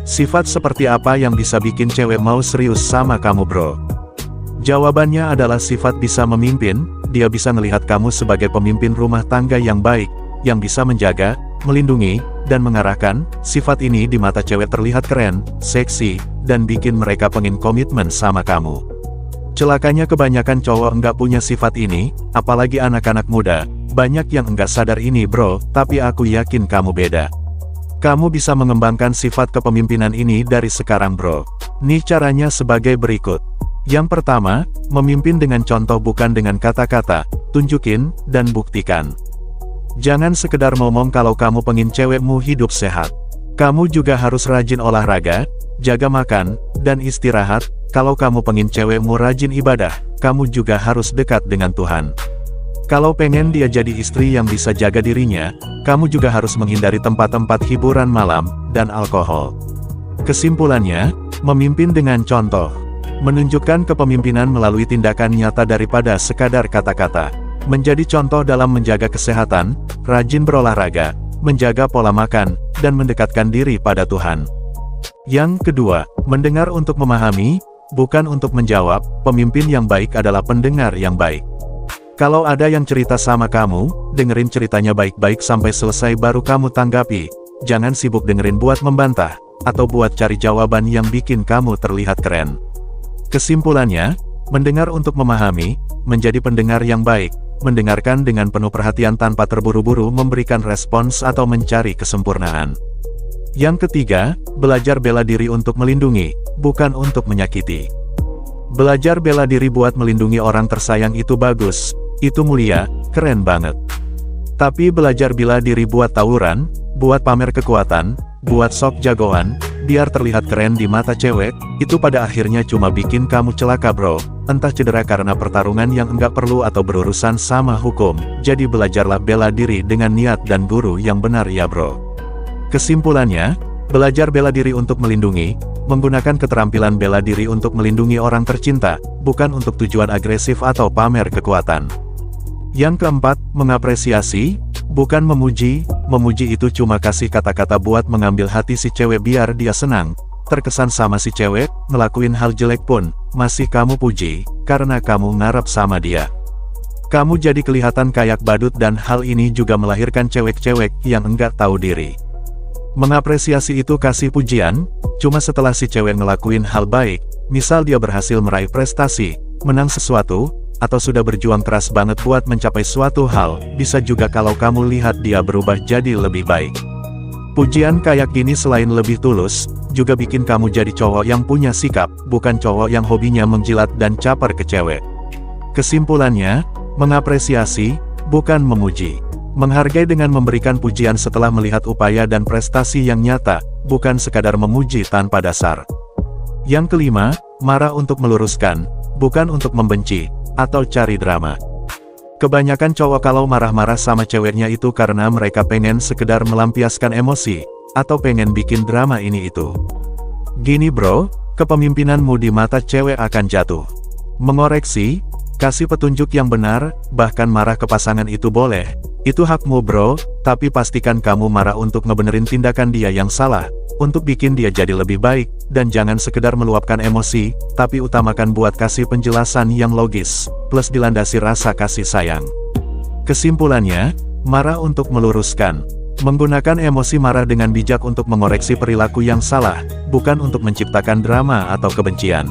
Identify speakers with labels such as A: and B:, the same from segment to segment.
A: Sifat seperti apa yang bisa bikin cewek mau serius sama kamu bro? Jawabannya adalah sifat bisa memimpin. Dia bisa melihat kamu sebagai pemimpin rumah tangga yang baik, yang bisa menjaga, melindungi, dan mengarahkan. Sifat ini di mata cewek terlihat keren, seksi, dan bikin mereka pengen komitmen sama kamu. Celakanya kebanyakan cowok enggak punya sifat ini, apalagi anak-anak muda. Banyak yang enggak sadar ini bro, tapi aku yakin kamu beda. Kamu bisa mengembangkan sifat kepemimpinan ini dari sekarang bro. Nih caranya sebagai berikut. Yang pertama, memimpin dengan contoh bukan dengan kata-kata, tunjukin, dan buktikan. Jangan sekedar ngomong kalau kamu pengen cewekmu hidup sehat. Kamu juga harus rajin olahraga, jaga makan, dan istirahat. Kalau kamu pengen cewekmu rajin ibadah, kamu juga harus dekat dengan Tuhan. Kalau pengen dia jadi istri yang bisa jaga dirinya, kamu juga harus menghindari tempat-tempat hiburan malam, dan alkohol. Kesimpulannya, memimpin dengan contoh. Menunjukkan kepemimpinan melalui tindakan nyata daripada sekadar kata-kata. Menjadi contoh dalam menjaga kesehatan, rajin berolahraga, menjaga pola makan, dan mendekatkan diri pada Tuhan. Yang kedua, mendengar untuk memahami, bukan untuk menjawab. Pemimpin yang baik adalah pendengar yang baik. Kalau ada yang cerita sama kamu, dengerin ceritanya baik-baik sampai selesai baru kamu tanggapi. Jangan sibuk dengerin buat membantah, atau buat cari jawaban yang bikin kamu terlihat keren. Kesimpulannya, mendengar untuk memahami, menjadi pendengar yang baik, mendengarkan dengan penuh perhatian tanpa terburu-buru memberikan respons atau mencari kesempurnaan. Yang ketiga, belajar bela diri untuk melindungi, bukan untuk menyakiti. Belajar bela diri buat melindungi orang tersayang itu bagus. Itu mulia, keren banget. Tapi belajar bela diri buat tawuran, buat pamer kekuatan, buat sok jagoan, biar terlihat keren di mata cewek, itu pada akhirnya cuma bikin kamu celaka bro. Entah cedera karena pertarungan yang enggak perlu atau berurusan sama hukum. Jadi belajarlah bela diri dengan niat dan guru yang benar ya bro. Kesimpulannya, belajar bela diri untuk melindungi, menggunakan keterampilan bela diri untuk melindungi orang tercinta, bukan untuk tujuan agresif atau pamer kekuatan. Yang keempat, mengapresiasi, bukan memuji. Memuji itu cuma kasih kata-kata buat mengambil hati si cewek biar dia senang, terkesan sama si cewek, ngelakuin hal jelek pun, masih kamu puji, karena kamu ngarep sama dia. Kamu jadi kelihatan kayak badut dan hal ini juga melahirkan cewek-cewek yang enggak tahu diri. Mengapresiasi itu kasih pujian, cuma setelah si cewek ngelakuin hal baik, misal dia berhasil meraih prestasi, menang sesuatu, atau sudah berjuang keras banget buat mencapai suatu hal, bisa juga kalau kamu lihat dia berubah jadi lebih baik. Pujian kayak gini selain lebih tulus, juga bikin kamu jadi cowok yang punya sikap, bukan cowok yang hobinya menjilat dan caper ke cewek. Kesimpulannya, mengapresiasi, bukan memuji. Menghargai dengan memberikan pujian setelah melihat upaya dan prestasi yang nyata, bukan sekadar memuji tanpa dasar. Yang kelima, marah untuk meluruskan, bukan untuk membenci, atau cari drama. Kebanyakan cowok kalau marah-marah sama ceweknya itu karena mereka pengen sekedar melampiaskan emosi, atau pengen bikin drama ini itu. Gini bro, kepemimpinanmu di mata cewek akan jatuh. Mengoreksi, kasih petunjuk yang benar, bahkan marah ke pasangan itu boleh. Itu hakmu bro, tapi pastikan kamu marah untuk ngebenerin tindakan dia yang salah, untuk bikin dia jadi lebih baik, dan jangan sekedar meluapkan emosi, tapi utamakan buat kasih penjelasan yang logis, plus dilandasi rasa kasih sayang. Kesimpulannya, marah untuk meluruskan. Menggunakan emosi marah dengan bijak untuk mengoreksi perilaku yang salah, bukan untuk menciptakan drama atau kebencian.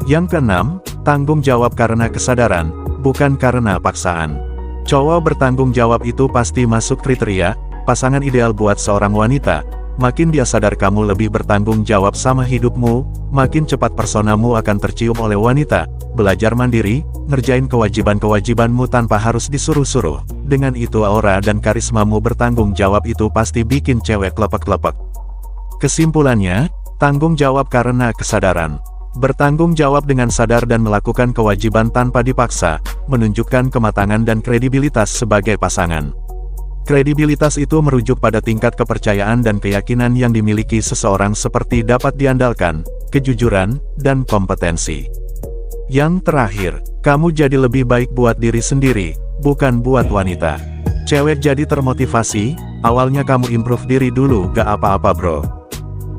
A: Yang keenam, tanggung jawab karena kesadaran, bukan karena paksaan. Cowok bertanggung jawab itu pasti masuk kriteria pasangan ideal buat seorang wanita. Makin dia sadar kamu lebih bertanggung jawab sama hidupmu, makin cepat personamu akan tercium oleh wanita. Belajar mandiri, ngerjain kewajiban-kewajibanmu tanpa harus disuruh-suruh. Dengan itu aura dan karismamu bertanggung jawab itu pasti bikin cewek klepek-klepek. Kesimpulannya, tanggung jawab karena kesadaran. Bertanggung jawab dengan sadar dan melakukan kewajiban tanpa dipaksa, menunjukkan kematangan dan kredibilitas sebagai pasangan. Kredibilitas itu merujuk pada tingkat kepercayaan dan keyakinan yang dimiliki seseorang seperti dapat diandalkan, kejujuran, dan kompetensi. Yang terakhir, kamu jadi lebih baik buat diri sendiri, bukan buat wanita. Cewek jadi termotivasi, awalnya kamu improve diri dulu gak apa-apa bro.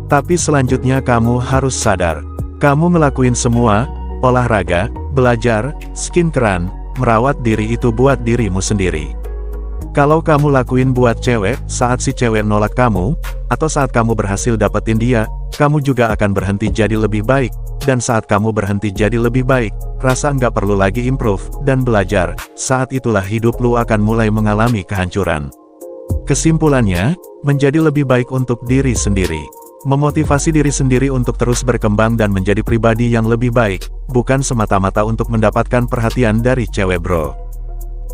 A: Tapi selanjutnya kamu harus sadar. Kamu ngelakuin semua, olahraga, belajar, skincarean, merawat diri itu buat dirimu sendiri. Kalau kamu lakuin buat cewek, saat si cewek nolak kamu, atau saat kamu berhasil dapetin dia, kamu juga akan berhenti jadi lebih baik, dan saat kamu berhenti jadi lebih baik, rasa nggak perlu lagi improve, dan belajar, saat itulah hidup lu akan mulai mengalami kehancuran. Kesimpulannya, menjadi lebih baik untuk diri sendiri. Memotivasi diri sendiri untuk terus berkembang dan menjadi pribadi yang lebih baik, bukan semata-mata untuk mendapatkan perhatian dari cewek bro.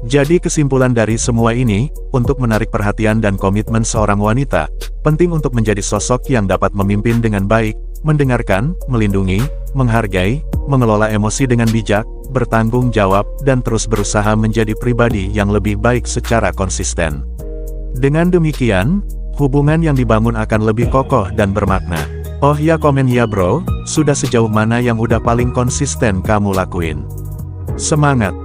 A: Jadi kesimpulan dari semua ini, untuk menarik perhatian dan komitmen seorang wanita, penting untuk menjadi sosok yang dapat memimpin dengan baik, mendengarkan, melindungi, menghargai, mengelola emosi dengan bijak, bertanggung jawab, dan terus berusaha menjadi pribadi yang lebih baik secara konsisten. Dengan demikian, hubungan yang dibangun akan lebih kokoh dan bermakna. Oh ya, komen ya bro, sudah sejauh mana yang udah paling konsisten kamu lakuin? Semangat!